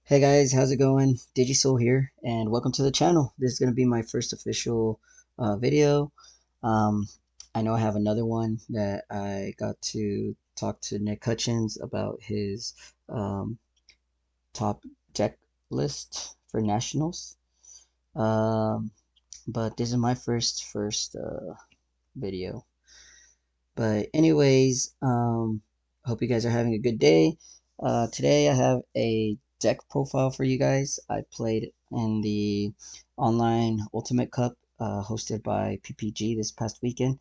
Hey guys, how's it going? Digisoul here, and welcome to the channel. This is going to be my first official video. Um, I know I have another one that I got to talk to Nick Hutchins about his um, top deck list for nationals. Um, but this is my first video. But anyways, hope you guys are having a good day. Today I have a deck profile for you guys. I played in the online Ultimate Cup hosted by PPG this past weekend.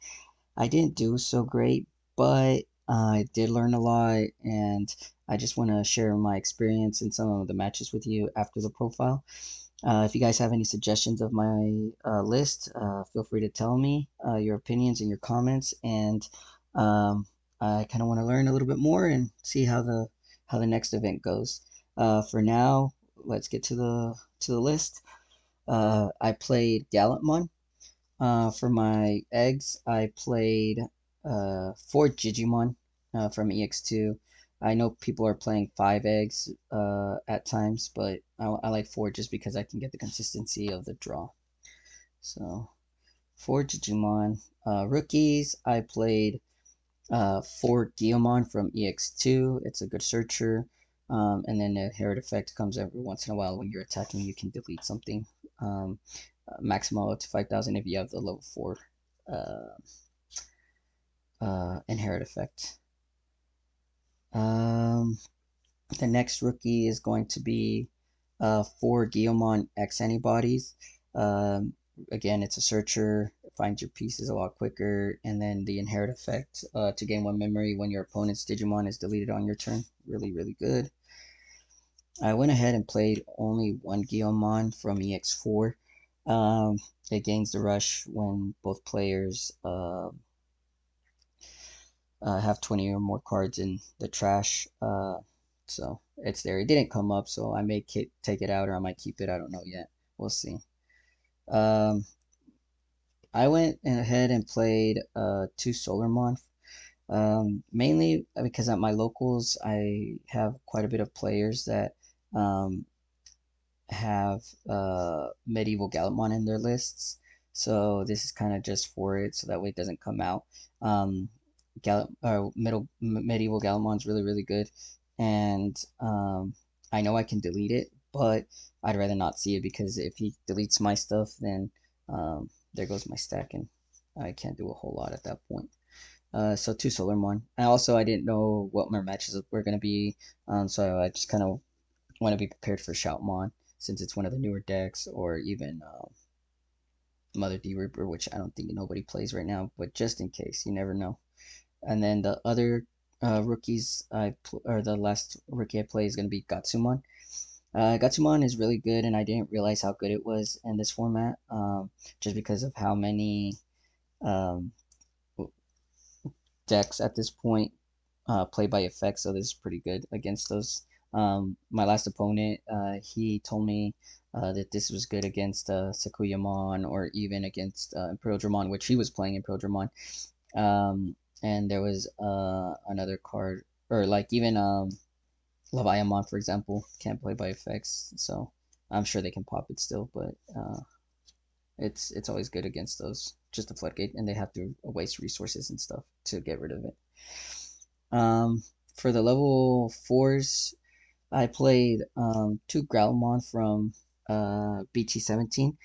I didn't do so great, but I did learn a lot, and I just want to share my experience in some of the matches with you after the profile. If you guys have any suggestions of my list, feel free to tell me your opinions and your comments. And I kind of want to learn a little bit more and see how the next event goes. For now, let's get to the list. I played Gallantmon. For my eggs, I played 4 Digimon from EX2. I know people are playing 5 eggs at times, but I like 4 just because I can get the consistency of the draw. So 4 Digimon. Rookies, I played 4 Guillamon from EX2. It's a good searcher. And then the Herod effect comes every once in a while when you're attacking. You can delete something. Um, Maximum up to 5,000 if you have the level 4 uh, inherit effect. Um, the next rookie is going to be 4 Gallantmon X antibodies. Um, Again, it's a searcher. It finds your pieces a lot quicker, and then the inherit effect to gain 1 memory when your opponent's Digimon is deleted on your turn. Really, really good. I went ahead and played only 1 Gallantmon from EX4. Um, it gains the rush when both players have 20 or more cards in the trash. So it's there. It didn't come up, so I may take it out or I might keep it. I don't know yet. We'll see. Um, I went ahead and played 2 Solarmon. Mainly because at my locals, I have quite a bit of players that um, have medieval Gallantmon in their lists. So this is kind of just for it, so that way it doesn't come out. Um, medieval Gallantmon's really really good, and I know I can delete it, but I'd rather not see it because if he deletes my stuff, then there goes my stack, and I can't do a whole lot at that point. So 2 Solarmon. I didn't know what my matches were gonna be, so I just kind of want to be prepared for Shoutmon since it's one of the newer decks, or even Mother D Reaper, which I don't think nobody plays right now, but just in case, you never know. And then the other rookies or the last rookie I play is going to be Gatsumon. Gatsumon is really good, and I didn't realize how good it was in this format, just because of how many um, decks at this point play by effect. So this is pretty good against those. My last opponent, he told me that this was good against Sakuyamon or even against Imperial Dramon, which he was playing Imperial Dramon. And there was another card, or like even Leviamon, for example, can't play by effects, so I'm sure they can pop it still, but it's always good against those. Just a floodgate, and they have to waste resources and stuff to get rid of it. For the level 4s, I played 2 Growlmon from BT17.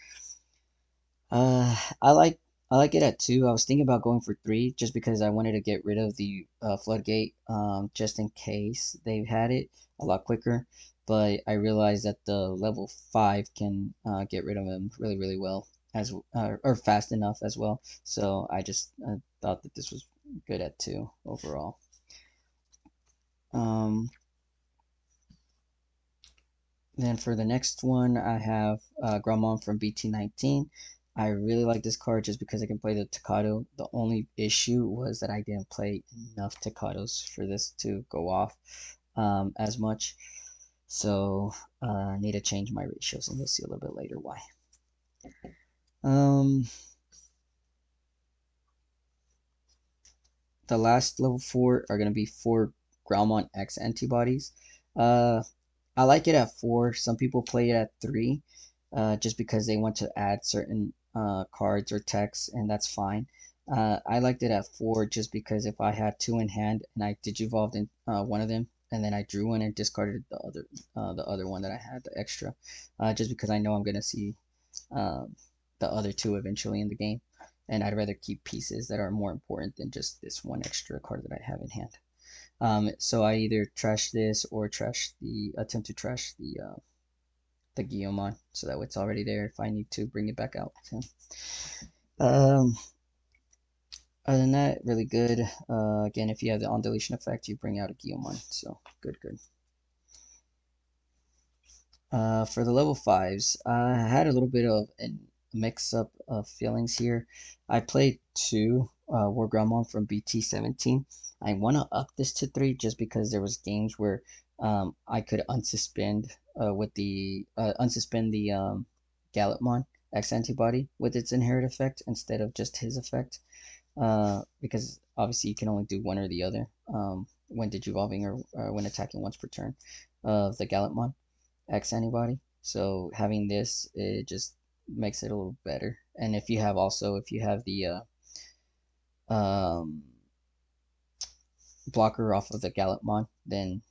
Uh, I like I like it at 2. I was thinking about going for 3 just because I wanted to get rid of the floodgate just in case they had it a lot quicker. But I realized that the level 5 can get rid of them really really well as or fast enough as well. So I just thought that this was good at 2 overall. Um, Then for the next one, I have Gromon from BT19. I really like this card just because I can play the Tocado. The only issue was that I didn't play enough Tocados for this to go off as much. So I need to change my ratios, and you'll see a little bit later why. Um, the last level 4 are going to be 4 Growlmon X antibodies. Uh, I like it at 4. Some people play it at 3, just because they want to add certain cards or text, and that's fine. I liked it at 4 just because if I had 2 in hand and I digivolved in one of them, and then I drew one and discarded the other one that I had, the extra, just because I know I'm gonna see um, the other 2 eventually in the game, and I'd rather keep pieces that are more important than just this one extra card that I have in hand. So I either trash this or trash the attempt to trash the Guillemon, so that way it's already there if I need to bring it back out. So, um, other than that, really good. Again, if you have the on deletion effect, you bring out a Guillemon, so good, good. For the level 5s, I had a little bit of a mix up of feelings here. I played 2 War Grandmon from BT17. I want to up this to 3 just because there was games where I could unsuspend unsuspend the Gallantmon X antibody with its inherit effect instead of just his effect. Because obviously you can only do one or the other when digivolving or when attacking once per turn of the Gallantmon X antibody. So having this, it just makes it a little better. And if you have the um, blocker off of the Gallantmon, then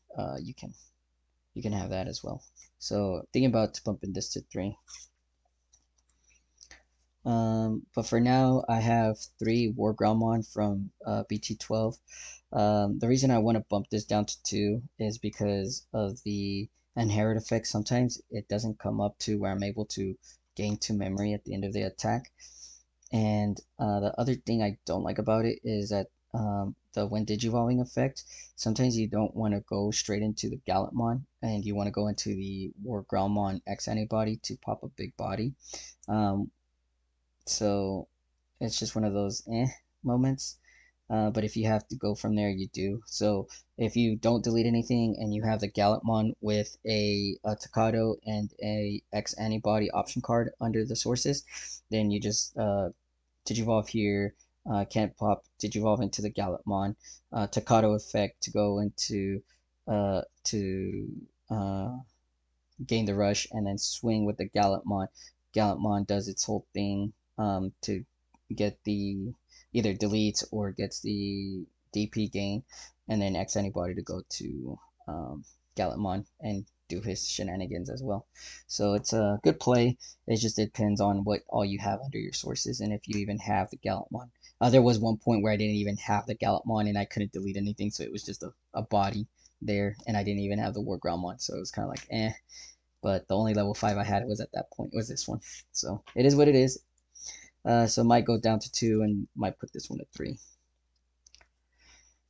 you can have that as well. So thinking about bumping this to 3. But for now, I have 3 War Grandmon from BT12. The reason I want to bump this down to 2 is because of the inherit effect. Sometimes it doesn't come up to where I'm able to gain 2 memory at the end of the attack. And the other thing I don't like about it is that the when digivolving effect, sometimes you don't want to go straight into the Gallantmon and you want to go into the War Grandmon X antibody to pop a big body. Um, so it's just one of those moments. But if you have to go from there, you do. So if you don't delete anything and you have the Gallantmon with a Tocado and a X antibody option card under the sources, then you just Digivolve here. Can't pop Digivolve into the Gallantmon. Tocado effect to go into to gain the rush and then swing with the Gallantmon. Gallantmon does its whole thing to get the either deletes or gets the DP gain, and then X anybody to go to Gallantmon and do his shenanigans as well. So it's a good play. It just depends on what all you have under your sources and if you even have the Gallantmon. There was one point where I didn't even have the Gallantmon and I couldn't delete anything, so it was just a body there, and I didn't even have the War Grandmon, so it was kind of like eh. But the only level 5 I had was at that point was this one. So it is what it is. So might go down to 2 and might put this one at 3.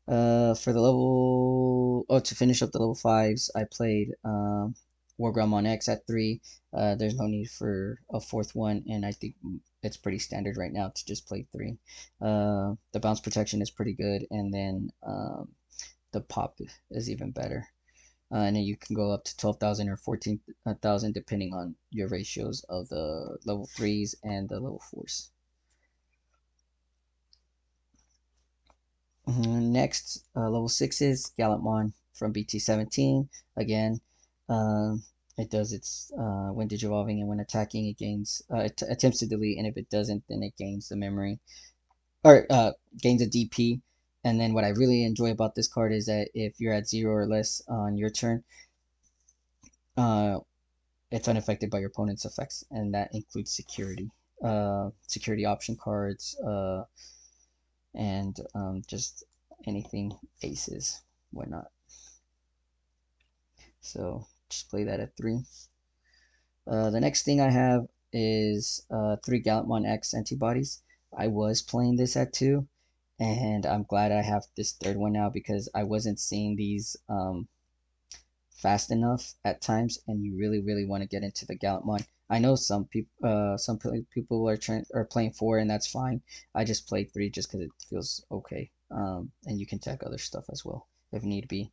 For the to finish up the level 5s, I played War Gallantmon X at 3. There's no need for a 4th one, and I think it's pretty standard right now to just play 3. The bounce protection is pretty good, and then the pop is even better. And then you can go up to 12,000 or 14,000 depending on your ratios of the level 3s and the level 4s. Next, level 6s, Gallantmon from BT17. Again, it does its when digivolving and when attacking, it gains it attempts to delete, and if it doesn't, then it gains the memory or gains a DP. And then what I really enjoy about this card is that if you're at 0 or less on your turn, it's unaffected by your opponent's effects, and that includes security option cards, and just anything aces, whatnot. So just play that at 3. The next thing I have is 3 Gallantmon X antibodies. I was playing this at 2, and I'm glad I have this 3rd one now because I wasn't seeing these fast enough at times, and you really want to get into the Gallantmon. I know some people are playing 4, and that's fine. I just played 3 just because it feels okay. And you can tech other stuff as well if need be.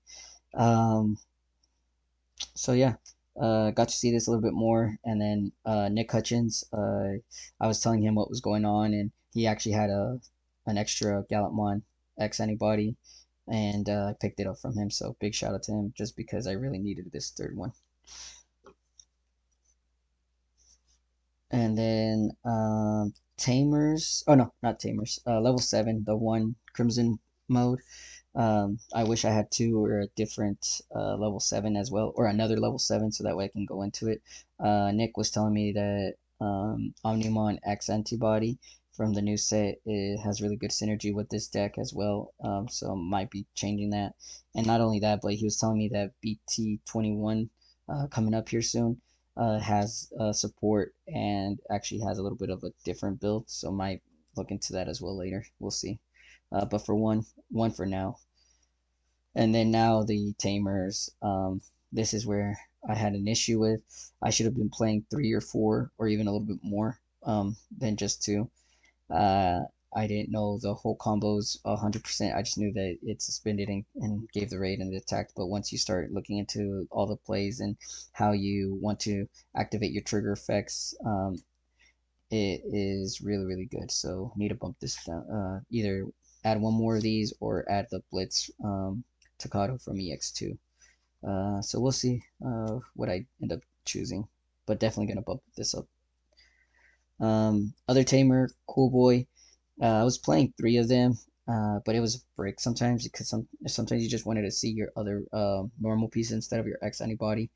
So yeah, got to see this a little bit more, and then Nick Hutchins. I was telling him what was going on, and he actually had an extra Gallantmon X antibody, and I picked it up from him. So big shout out to him, just because I really needed this 3rd one. And then Tamers. Oh no, not Tamers. Level 7, the one Crimson mode. I wish I had two or a different level 7 as well, or another level 7, so that way I can go into it. Nick was telling me that Omnimon X antibody from the new set, it has really good synergy with this deck as well. So might be changing that. And not only that, but he was telling me that BT21 coming up here soon has support and actually has a little bit of a different build. So might look into that as well later. We'll see. But for one for now. And then now the Tamers. This is where I had an issue with. I should have been playing 3 or 4 or even a little bit more than just 2. Uh, I didn't know the whole combos 100%. I just knew that it suspended and gave the raid and it attacked. But once you start looking into all the plays and how you want to activate your trigger effects, it is really, really good. So need to bump this down. Either add one more of these or add the Blitz Tocado from EX2. So we'll see what I end up choosing. But definitely going to bump this up. Other Tamer, Cool Boy. I was playing 3 of them, but it was a brick sometimes because sometimes you just wanted to see your other normal pieces instead of your X antibody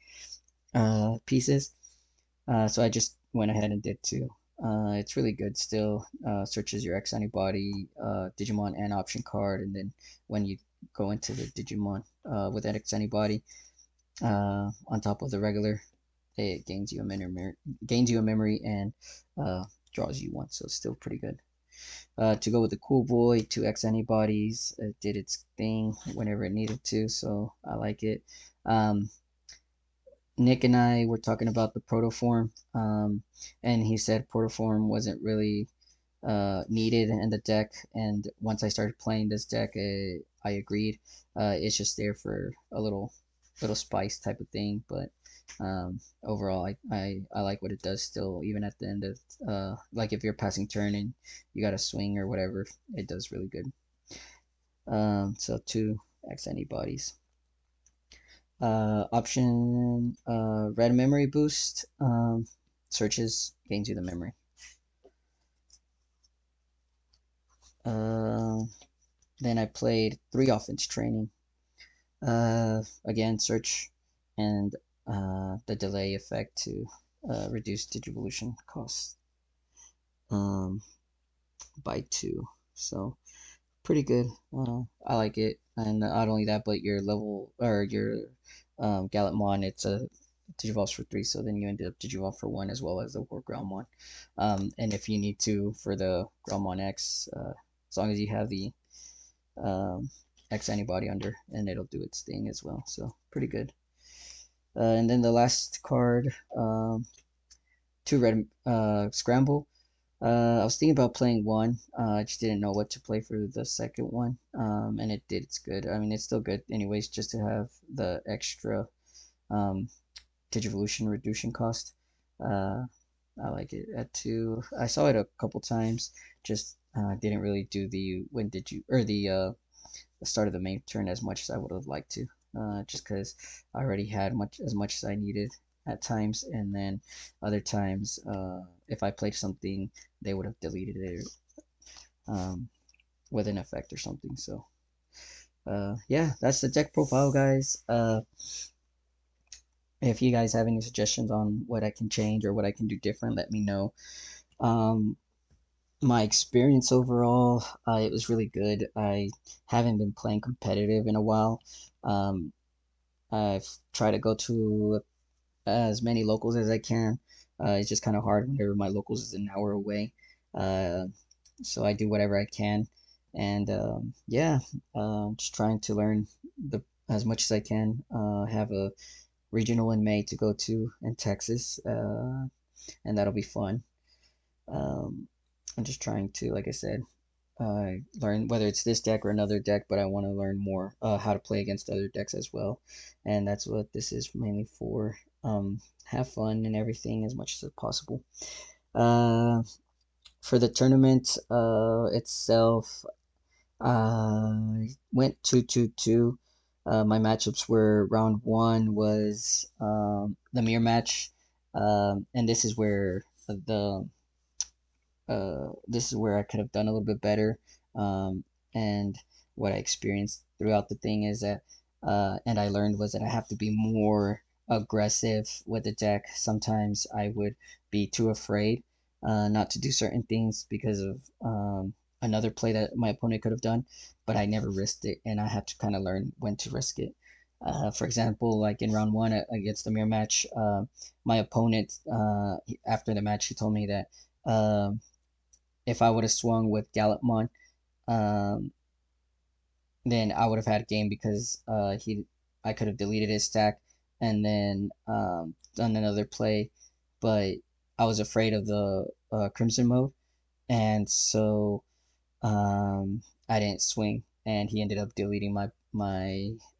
pieces. So I just went ahead and did 2. It's really good still. Searches your X antibody, Digimon, and option card, and then when you go into the Digimon with that X antibody on top of the regular, it gains you a memory and draws you one. So it's still pretty good. To go with the Cool Boy, 2X antibodies. It did its thing whenever it needed to, so I like it. Nick and I were talking about the protoform, and he said protoform wasn't really needed in the deck. And once I started playing this deck, I agreed. It's just there for a little spice type of thing, but overall, I like what it does still, even at the end of like if you're passing turn and you got a swing or whatever, it does really good. So 2X antibodies. Option red memory boost. Searches gains you the memory. Then I played 3 offense training. Again, search and the delay effect to reduce Digivolution costs by 2. So pretty good. I like it. And not only that, but your level or your Gallantmon, it's a Digivolves for 3, so then you ended up Digivolve for 1 as well as the War Groundmon. And if you need to for the Gallantmon X, as long as you have the X antibody under, and it'll do its thing as well. So pretty good. And then the last card, 2 red scramble. I was thinking about playing 1. I just didn't know what to play for the second one. And it did. It's good. I mean, it's still good anyways, just to have the extra Digivolution reduction cost. I like it at 2. I saw it a couple times. Just didn't really do the the start of the main turn as much as I would have liked to. Just because I already had as much as I needed at times, and then other times, if I played something, they would have deleted it with an effect or something. So yeah, that's the deck profile, guys. If you guys have any suggestions on what I can change or what I can do different, let me know. My experience overall, it was really good. I haven't been playing competitive in a while. I've tried to go to as many locals as I can. It's just kind of hard whenever my locals is an hour away. Uh, so I do whatever I can, and yeah, just trying to learn the as much as I can. Have a regional in May to go to in Texas, and that'll be fun. Um, I'm just trying to, like I said, learn whether it's this deck or another deck, but I want to learn more how to play against other decks as well, and that's what this is mainly for. Have fun and everything as much as possible. Uh, for the tournament itself, went 2-2-2. My matchups were round one was the mirror match, and this is where I could have done a little bit better. And what I experienced throughout the thing is that, and I learned was that I have to be more aggressive with the deck. Sometimes I would be too afraid not to do certain things because of another play that my opponent could have done, but I never risked it, and I had to kind of learn when to risk it. For example, like in round one against the mirror match, my opponent, after the match, he told me that. If I would have swung with Gallantmon, um, then I would have had a game because I could have deleted his stack and then done another play, but I was afraid of the Crimson mode, and so I didn't swing, and he ended up deleting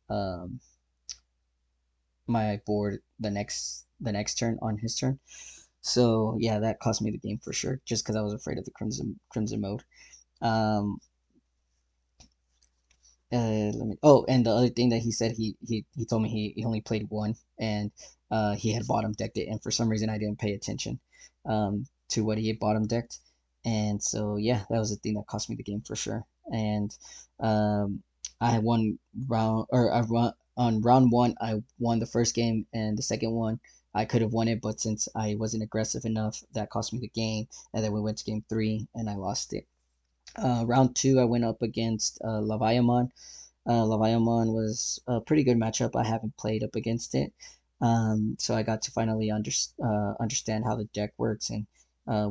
um, my board the next turn on his turn. So yeah, that cost me the game for sure, just because I was afraid of the Crimson mode. Um, Let me. Oh, and the other thing that he said, he told me he only played one, and he had bottom decked it, and for some reason I didn't pay attention to what he had bottom decked, and so yeah, that was the thing that cost me the game for sure. And um, I had one round, or I run on round one, I won the first game, and the second one I could have won it, but since I wasn't aggressive enough, that cost me the game, and then we went to game three, and I lost it. Round two, I went up against Leviamon. Leviamon was a pretty good matchup. I haven't played up against it, so I got to finally understand how the deck works and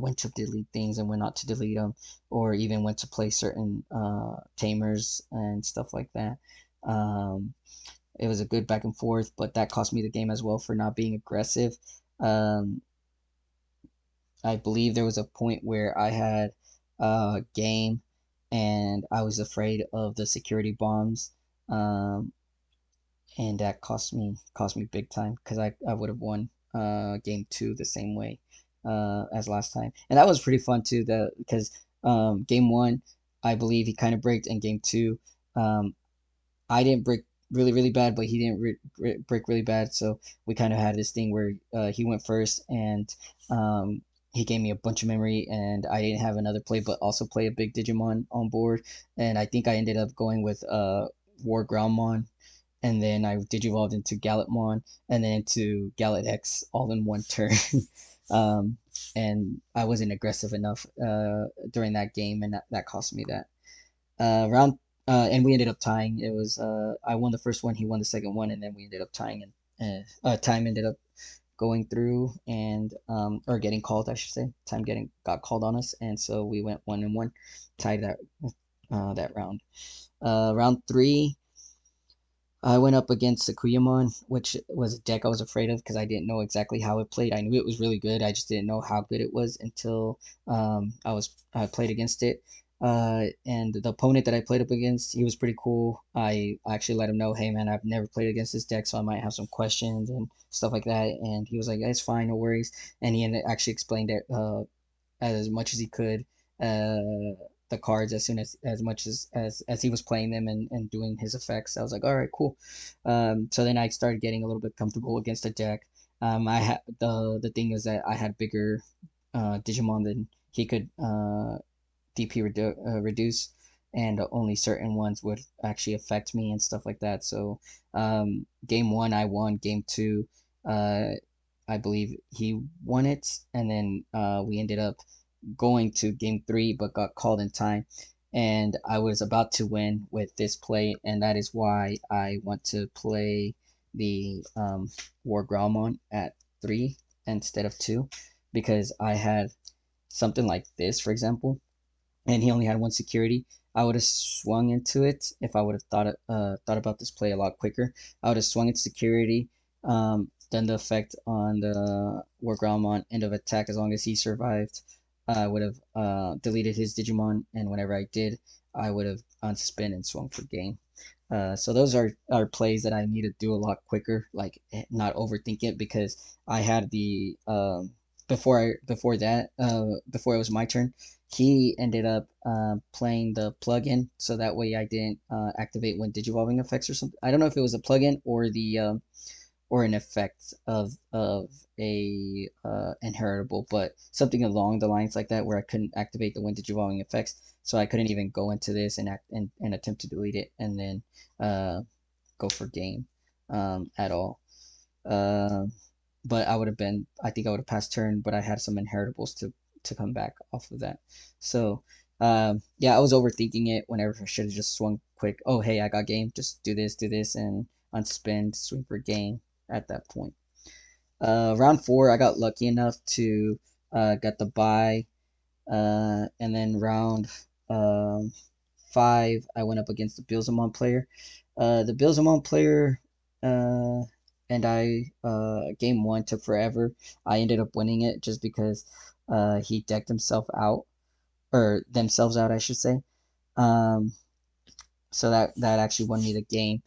when to delete things and when not to delete them, or even when to play certain tamers and stuff like that. Um, it was a good back and forth, but that cost me the game as well for not being aggressive. Um, I believe there was a point where I had a game and I was afraid of the security bombs. Um, and that cost me big time because I would have won game two the same way as last time. And that was pretty fun too, because game one I believe he kind of braked, and game two um, I didn't break really bad, but he didn't break really bad. So we kind of had this thing where he went first, and he gave me a bunch of memory, and I didn't have another play, but also play a big Digimon on board. And I think I ended up going with War Groundmon, and then I digivolved into Gallantmon, and then into Gallant X all in one turn. um, and I wasn't aggressive enough during that game, and that cost me that round and we ended up tying. It was I won the first one, he won the second one, and then we ended up tying, and time ended up going through and or getting called, I should say. Time getting got called on us, and so we went 1-1, tied that round. Round three, I went up against Sakuyamon, which was a deck I was afraid of because I didn't know exactly how it played. I knew it was really good. I just didn't know how good it was until I played against it. And the opponent that I played up against, he was pretty cool. I actually let him know, hey man, I've never played against this deck, so I might have some questions and stuff like that. And he was like, "It's fine, no worries." And he actually explained it as much as he could, uh, the cards as soon as much as he was playing them and doing his effects. I was like, all right, cool. So then I started getting a little bit comfortable against the deck. I had the thing is that I had bigger Digimon than he could DP reduce, and only certain ones would actually affect me and stuff like that. So game one I won. Game two, uh, I believe he won it, and then we ended up going to game three, but got called in time. And I was about to win with this play, and that is why I want to play the War Growlmon at three instead of two, because I had something like this, for example, and he only had one security. I would have swung into it if I would have thought about this play a lot quicker. I would have swung into security, done the effect on the Warground on end of attack as long as he survived. I would have deleted his Digimon, and whenever I did, I would have unspin and swung for game. So those are plays that I need to do a lot quicker, like not overthink it, because I had before it was my turn, he ended up playing the plugin, so that way I didn't activate when digivolving effects or something. I don't know if it was a plugin or the or an effect of a inheritable, but something along the lines like that where I couldn't activate the when digivolving effects, so I couldn't even go into this and and attempt to delete it and then go for game at all. Uh, but I think I would have passed turn, but I had some inheritables to come back off of that. So yeah, I was overthinking it whenever I should have just swung quick. Oh, hey, I got game. Just do this, and unspend, swing for game at that point. Round four, I got lucky enough to get the buy, and then round um, five, I went up against the Billsmon player. The Billsmon player and I, game one took forever. I ended up winning it just because he decked himself out, or themselves out, I should say. Um, so that actually won me the game.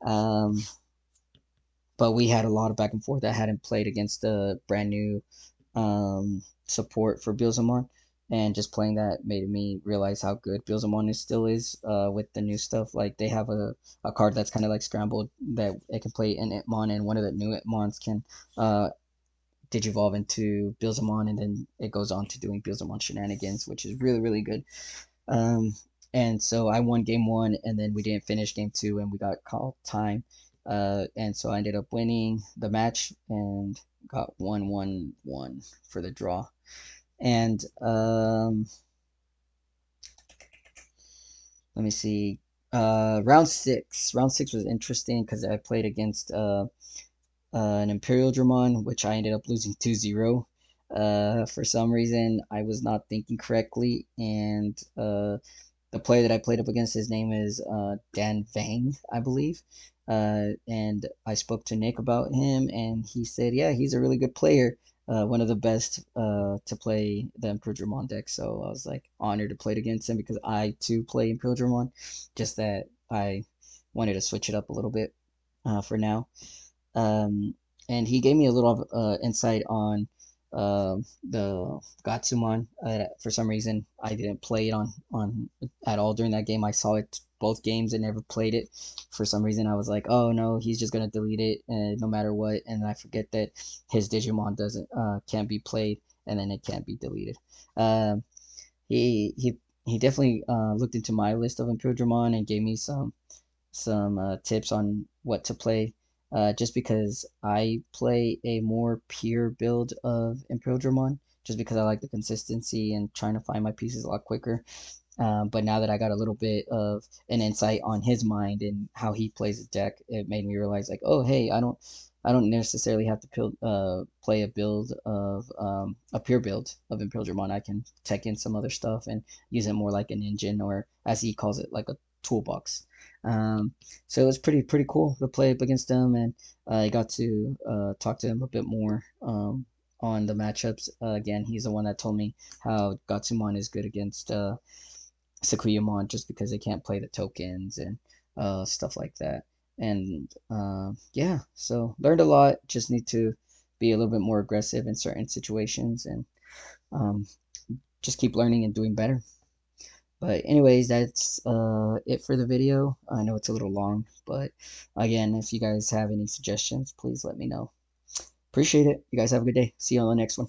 Um, but we had a lot of back and forth. I hadn't played against a brand new support for Billsmon, and just playing that made me realize how good Billsmon is still is with the new stuff. Like they have a card that's kind of like scrambled that it can play in Itmon, and one of the new Itmons can digivolve into Billsmon, and then it goes on to doing Billsmon shenanigans, which is really good. Um, and so I won game one, and then we didn't finish game two, and we got called time. And so I ended up winning the match and got 1-1-1 for the draw. And let me see. Round six. Round six was interesting because I played against an Imperial Dramon, which I ended up losing 2-0. For some reason, I was not thinking correctly, and the player that I played up against, his name is Dan Vang, I believe. And I spoke to Nick about him, and he said, yeah, he's a really good player. One of the best to play the Imperial Dramon deck. So I was like honored to play against him because I too play Imperial Dramon. Just that I wanted to switch it up a little bit for now. Um, and he gave me a little insight on the Gatsumon. For some reason, I didn't play it on at all during that game. I saw it both games and never played it. For some reason, I was like, oh no, he's just gonna delete it no matter what. And I forget that his Digimon doesn't can't be played, and then it can't be deleted. Um, he he he definitely looked into my list of Imperial Dramon and gave me some tips on what to play. Just because I play a more pure build of Imperial Dramon, just because I like the consistency and trying to find my pieces a lot quicker. But now that I got a little bit of an insight on his mind and how he plays a deck, it made me realize like, oh hey, I don't necessarily have to play a build of a pure build of Imperial Dramon. I can tech in some other stuff and use it more like an engine, or as he calls it, like a toolbox. So it was pretty cool to play up against him, and I got to talk to him a bit more on the matchups. Again, he's the one that told me how Gatsumon is good against Sakuyamon just because they can't play the tokens and stuff like that. And yeah, so learned a lot. Just need to be a little bit more aggressive in certain situations, and um, just keep learning and doing better. But anyways, that's it for the video. I know it's a little long, but again, if you guys have any suggestions, please let me know. Appreciate it. You guys have a good day. See you on the next one.